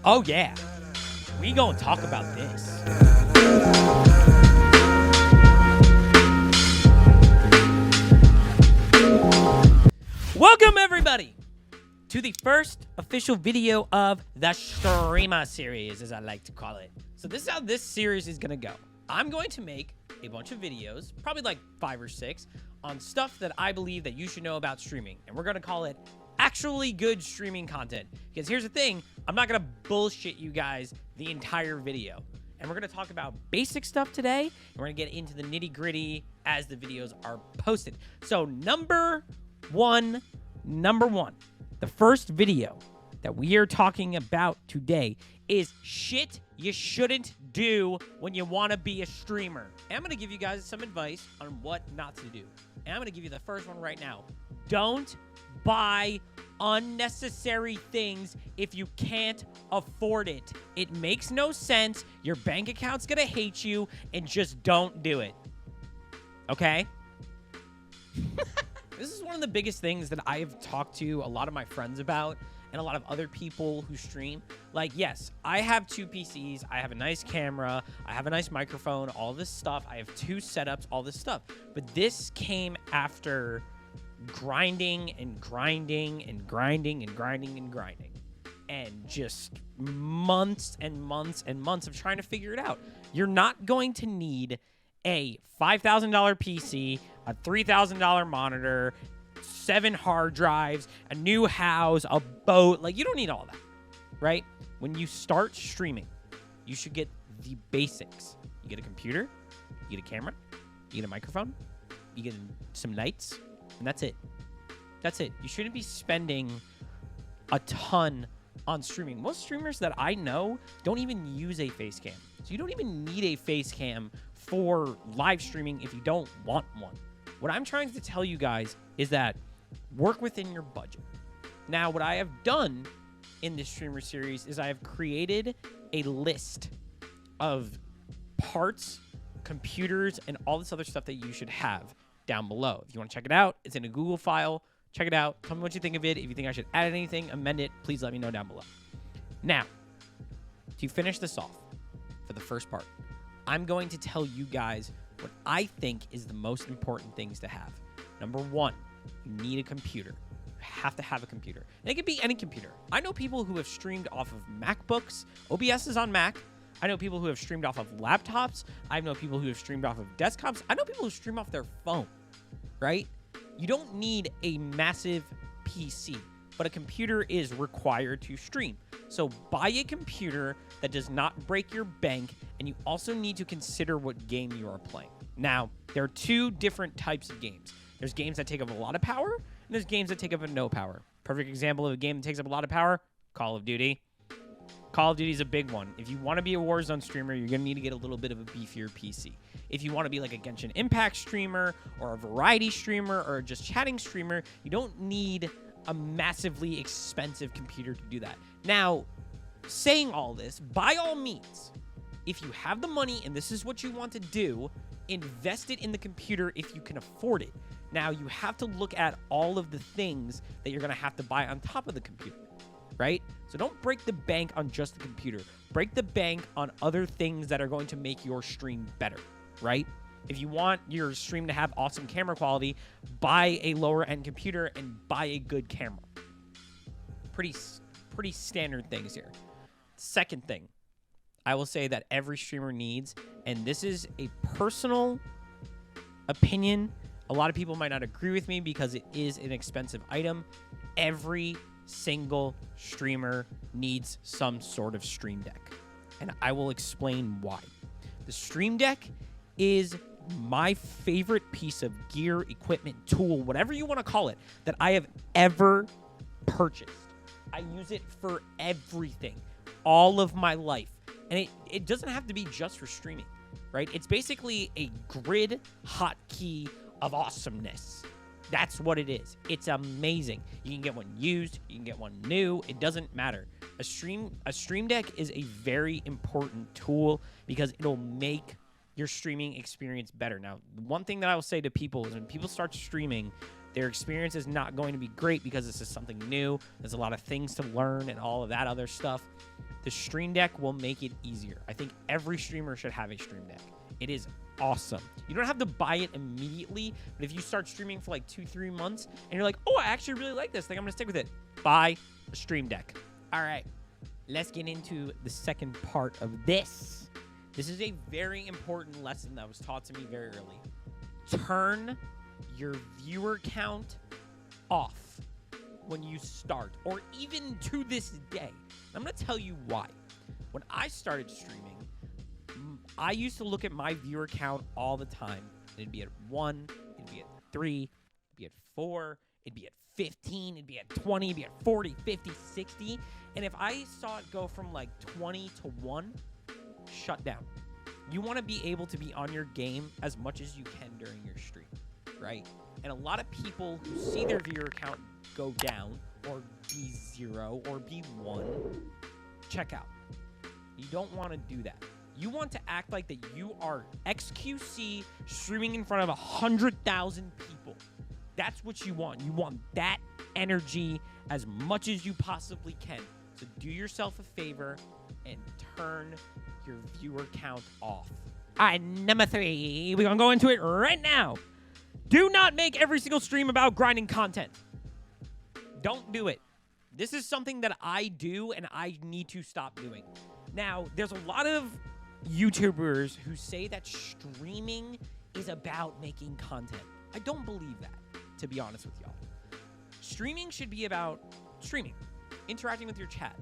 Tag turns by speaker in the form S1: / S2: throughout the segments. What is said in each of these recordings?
S1: Oh, yeah. We gonna talk about this. Welcome, everybody, to the first official video of the Streamer series, as I like to call it. So this is how this series is going to go. I'm going to make a bunch of videos, probably like 5 or 6, on stuff that I believe that you should know about streaming. And we're going to call it actually good streaming content. Because here's the thing, I'm not going to bullshit you guys the entire video. And we're going to talk about basic stuff today, and we're going to get into the nitty-gritty as the videos are posted. So number one, the first video that we are talking about today is shit you shouldn't do when you want to be a streamer. And I'm going to give you guys some advice on what not to do. And I'm going to give you the first one right now. Don't buy unnecessary things if you can't afford it. It makes no sense. Your bank account's going to hate you, and just don't do it. Okay? This is one of the biggest things that I've talked to a lot of my friends about and a lot of other people who stream. Like, yes, I have 2 PCs. I have a nice camera. I have a nice microphone, all this stuff. I have 2 setups, all this stuff. But this came after grinding and grinding and grinding and grinding and grinding. And just months and months and months of trying to figure it out. You're not going to need a $5,000 PC, a $3,000 monitor, 7 hard drives, a new house, a boat. Like, you don't need all that, right? When you start streaming, you should get the basics. You get a computer, you get a camera, you get a microphone, you get some lights, and that's it. That's it. You shouldn't be spending a ton on streaming. Most streamers that I know don't even use a face cam. So you don't even need a face cam for live streaming if you don't want one. What I'm trying to tell you guys is that work within your budget. Now, what I have done in this streamer series is I have created a list of parts, computers, and all this other stuff that you should have down below. If you want to check it out, it's in a Google file. Check it out. Tell me what you think of it. If you think I should add anything, amend it, please let me know down below. Now, to finish this off for the first part, I'm going to tell you guys what I think is the most important things to have. Number 1, you need a computer. You have to have a computer. And it could be any computer. I know people who have streamed off of MacBooks. OBS is on Mac. I know people who have streamed off of laptops. I know people who have streamed off of desktops. I know people who stream off their phone, right? You don't need a massive PC, but a computer is required to stream. So buy a computer that does not break your bank, and you also need to consider what game you are playing. Now, there are 2 different types of games. There's games that take up a lot of power, and there's games that take up no power. Perfect example of a game that takes up a lot of power, Call of Duty. Call of Duty is a big one. If you want to be a Warzone streamer, you're going to need to get a little bit of a beefier PC. If you want to be like a Genshin Impact streamer or a variety streamer or just chatting streamer, you don't need a massively expensive computer to do that. Now, saying all this, by all means, if you have the money and this is what you want to do, invest it in the computer if you can afford it. Now, you have to look at all of the things that you're going to have to buy on top of the computer, right? So don't break the bank on just the computer. Break the bank on other things that are going to make your stream better, right? If you want your stream to have awesome camera quality, buy a lower end computer and buy a good camera. Pretty standard things here. Second thing, I will say that every streamer needs, and this is a personal opinion. A lot of people might not agree with me because it is an expensive item. Every single streamer needs some sort of stream deck, and I will explain why. The stream deck is my favorite piece of gear, equipment, tool, whatever you want to call it, that I have ever purchased. I use it for everything, all of my life. And it doesn't have to be just for streaming, right? It's basically a grid hotkey of awesomeness. That's what it is. It's amazing. You can get one used, you can get one new, it doesn't matter. A stream deck is a very important tool because it'll make your streaming experience better. Now, one thing that I will say to people is when people start streaming, their experience is not going to be great because this is something new. There's a lot of things to learn and all of that other stuff. The Stream Deck will make it easier. I think every streamer should have a Stream Deck. It is awesome. You don't have to buy it immediately, but if you start streaming for like 2-3 months and you're like, oh, I actually really like this thing, I'm gonna stick with it, buy a Stream Deck. All right, let's get into the second part of this. This is a very important lesson that was taught to me very early. Turn your viewer count off when you start, or even to this day. I'm gonna tell you why. When I started streaming, I used to look at my viewer count all the time. It'd be at 1, it'd be at 3, it'd be at 4, it'd be at 15, it'd be at 20, it'd be at 40, 50, 60. And if I saw it go from like 20 to 1, shut down. You want to be able to be on your game as much as you can during your stream, right? And a lot of people who see their viewer count go down or be 0 or be 1, check out. You don't want to do that. You want to act like that you are XQC streaming in front of 100,000 people. That's what you want. You want that energy as much as you possibly can. So do yourself a favor and turn your viewer count off. All right, number 3. We're going to go into it right now. Do not make every single stream about grinding content. Don't do it. This is something that I do and I need to stop doing. Now, there's a lot of YouTubers who say that streaming is about making content. I don't believe that, to be honest with y'all. Streaming should be about streaming, interacting with your chat.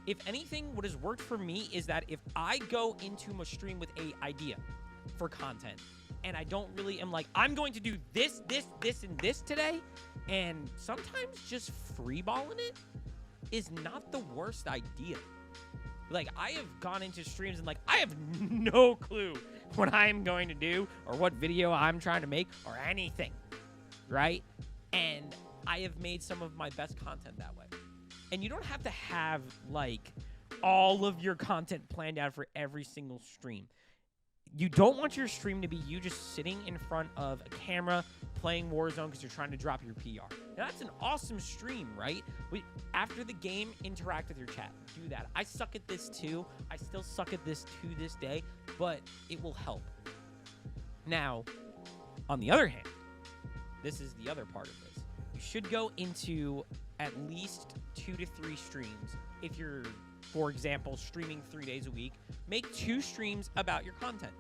S1: If anything, what has worked for me is that if I go into my stream with a idea for content, and I don't really am like, I'm going to do this, this, this, and this today, and sometimes just freeballing it is not the worst idea. Like, I have gone into streams and, like, I have no clue what I'm going to do or what video I'm trying to make or anything, right? And I have made some of my best content that way. And you don't have to have, like, all of your content planned out for every single stream. You don't want your stream to be you just sitting in front of a camera playing Warzone because you're trying to drop your PR. Now, that's an awesome stream, right? After the game, interact with your chat. Do that. I suck at this too. I still suck at this to this day, but it will help. Now, on the other hand, this is the other part of this. You should go into at least 2 to 3 streams. If you're, for example, streaming 3 days a week, make 2 streams about your content.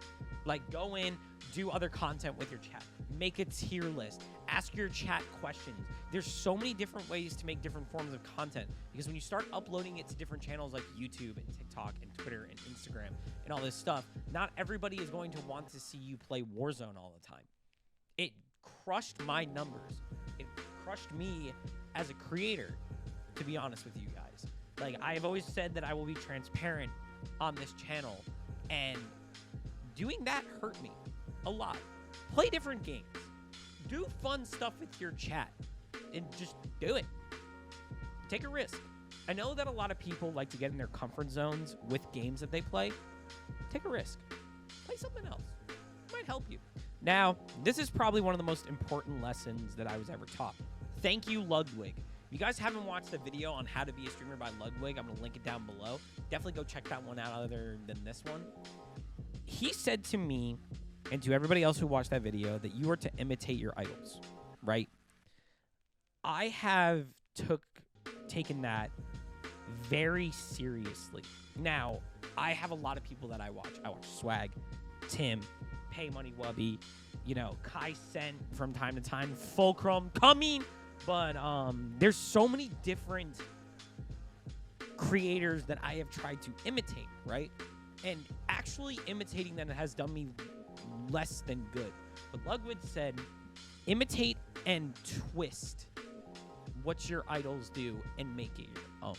S1: Like, go in, do other content with your chat. Make a tier list. Ask your chat questions. There's so many different ways to make different forms of content, because when you start uploading it to different channels like YouTube and TikTok and Twitter and Instagram and all this stuff, not everybody is going to want to see you play Warzone all the time. It crushed my numbers. It crushed me as a creator, to be honest with you guys. Like, I've always said that I will be transparent on this channel, and doing that hurt me a lot. Play different games. Do fun stuff with your chat, and just do it. Take a risk. I know that a lot of people like to get in their comfort zones with games that they play. Take a risk. Play something else. It might help you. Now, this is probably one of the most important lessons that I was ever taught. Thank you, Ludwig. If you guys haven't watched the video on how to be a streamer by Ludwig, I'm going to link it down below. Definitely go check that one out other than this one. He said to me, and to everybody else who watched that video, that you are to imitate your idols, right? I have taken that very seriously. Now, I have a lot of people that I watch. I watch Swag, Tim, Pay Money Wubby, you know, Kai Sent from time to time, Fulcrum, coming. But there's so many different creators that I have tried to imitate, right? And actually imitating them has done me less than good. But Ludwig said, imitate and twist what your idols do and make it your own.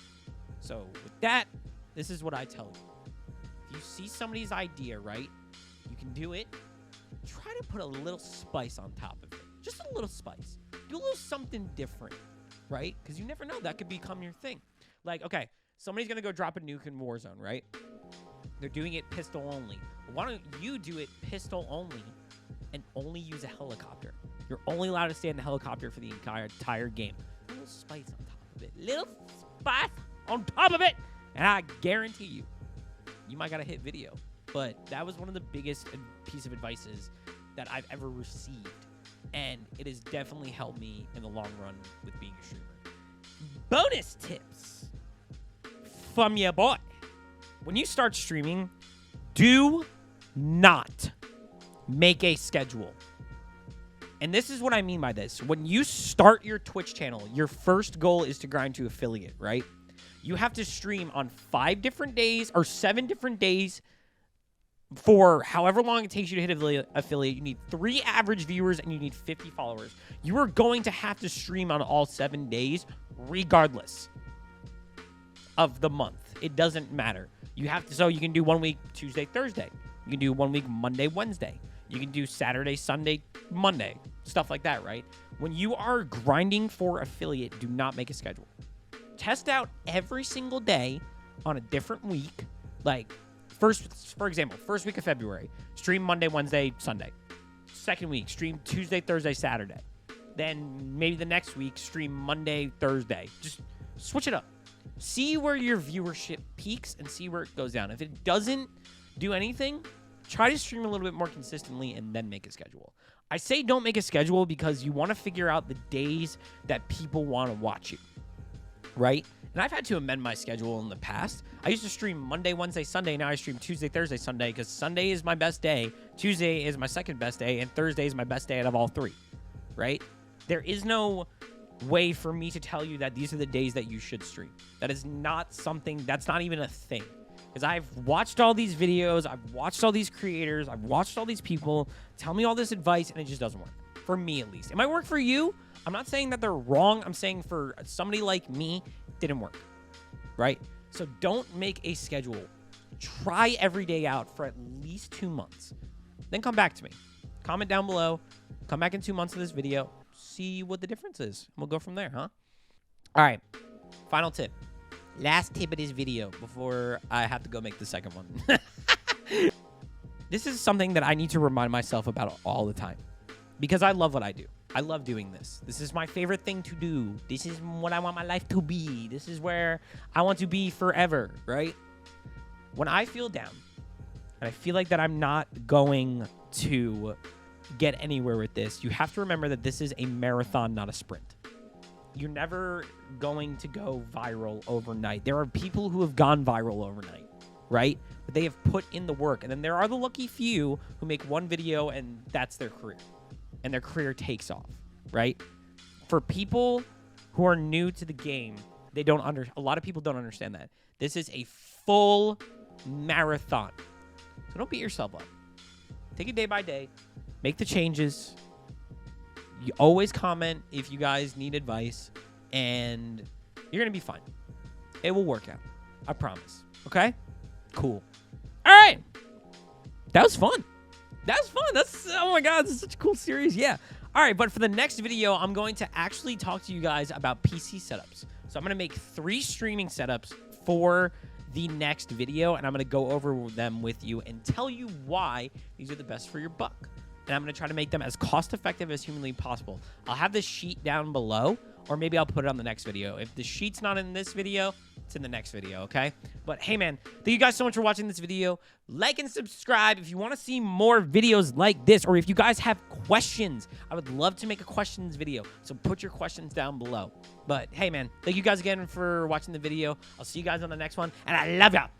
S1: So with that, this is what I tell you. If you see somebody's idea, right, you can do it. Try to put a little spice on top of it. Just a little spice. Do a little something different, right? Because you never know. That could become your thing. Like, okay, somebody's going to go drop a nuke in Warzone, right? They're doing it pistol only. Why don't you do it pistol only and only use a helicopter? You're only allowed to stay in the helicopter for the entire game. A little spice on top of it. Little spice on top of it. And I guarantee you, you might got to hit video. But that was one of the biggest piece of advices that I've ever received. And it has definitely helped me in the long run with being a streamer. Bonus tips from your boy. When you start streaming, do not make a schedule. And this is what I mean by this. When you start your Twitch channel, your first goal is to grind to affiliate, right? You have to stream on 5 different days or 7 different days for however long it takes you to hit affiliate. You need 3 average viewers and you need 50 followers. You are going to have to stream on all 7 days regardless of the month. It doesn't matter. You have to, so you can do 1 week Tuesday, Thursday. You can do 1 week Monday, Wednesday. You can do Saturday, Sunday, Monday. Stuff like that, right? When you are grinding for affiliate, do not make a schedule. Test out every single day on a different week. Like, for example, first week of February, stream Monday, Wednesday, Sunday. Second week, stream Tuesday, Thursday, Saturday. Then maybe the next week, stream Monday, Thursday. Just switch it up. See where your viewership peaks and see where it goes down. If it doesn't do anything, try to stream a little bit more consistently and then make a schedule. I say don't make a schedule because you want to figure out the days that people want to watch you, right? And I've had to amend my schedule in the past. I used to stream Monday, Wednesday, Sunday. Now I stream Tuesday, Thursday, Sunday because Sunday is my best day, Tuesday is my second best day, and Thursday is my best day out of all 3, right? There is no way for me to tell you that these are the days that you should stream. That is not something, that's not even a thing. Because I've watched all these videos, I've watched all these creators, I've watched all these people tell me all this advice, and it just doesn't work. For me, at least. It might work for you. I'm not saying that they're wrong. I'm saying for somebody like me, it didn't work, right? So don't make a schedule. Try every day out for at least 2 months. Then come back to me. Comment down below. Come back in 2 months of this video. See what the difference is. We'll go from there, huh? All right. Final tip. Last tip of this video before I have to go make the second one. This is something that I need to remind myself about all the time because I love what I do. I love doing this. This is my favorite thing to do. This is what I want my life to be. This is where I want to be forever, right? When I feel down and I feel like that I'm not going to get anywhere with this, you have to remember that this is a marathon, not a sprint. You're never going to go viral overnight. There are people who have gone viral overnight, right? But they have put in the work. And then there are the lucky few who make one video and that's their career. And their career takes off, right? For people who are new to the game, a lot of people don't understand that. This is a full marathon. So don't beat yourself up. Take it day by day. Make the changes. You always comment if you guys need advice, and you're going to be fine. It will work out. I promise. Okay? Cool. All right. That was fun. Oh my God, this is such a cool series. Yeah. All right, but for the next video, I'm going to actually talk to you guys about PC setups. So I'm going to make 3 streaming setups for the next video, and I'm going to go over them with you and tell you why these are the best for your buck. And I'm going to try to make them as cost-effective as humanly possible. I'll have this sheet down below, or maybe I'll put it on the next video. If the sheet's not in this video, it's in the next video, okay? But hey, man, thank you guys so much for watching this video. Like and subscribe if you want to see more videos like this, or if you guys have questions. I would love to make a questions video, so put your questions down below. But hey, man, thank you guys again for watching the video. I'll see you guys on the next one, and I love y'all.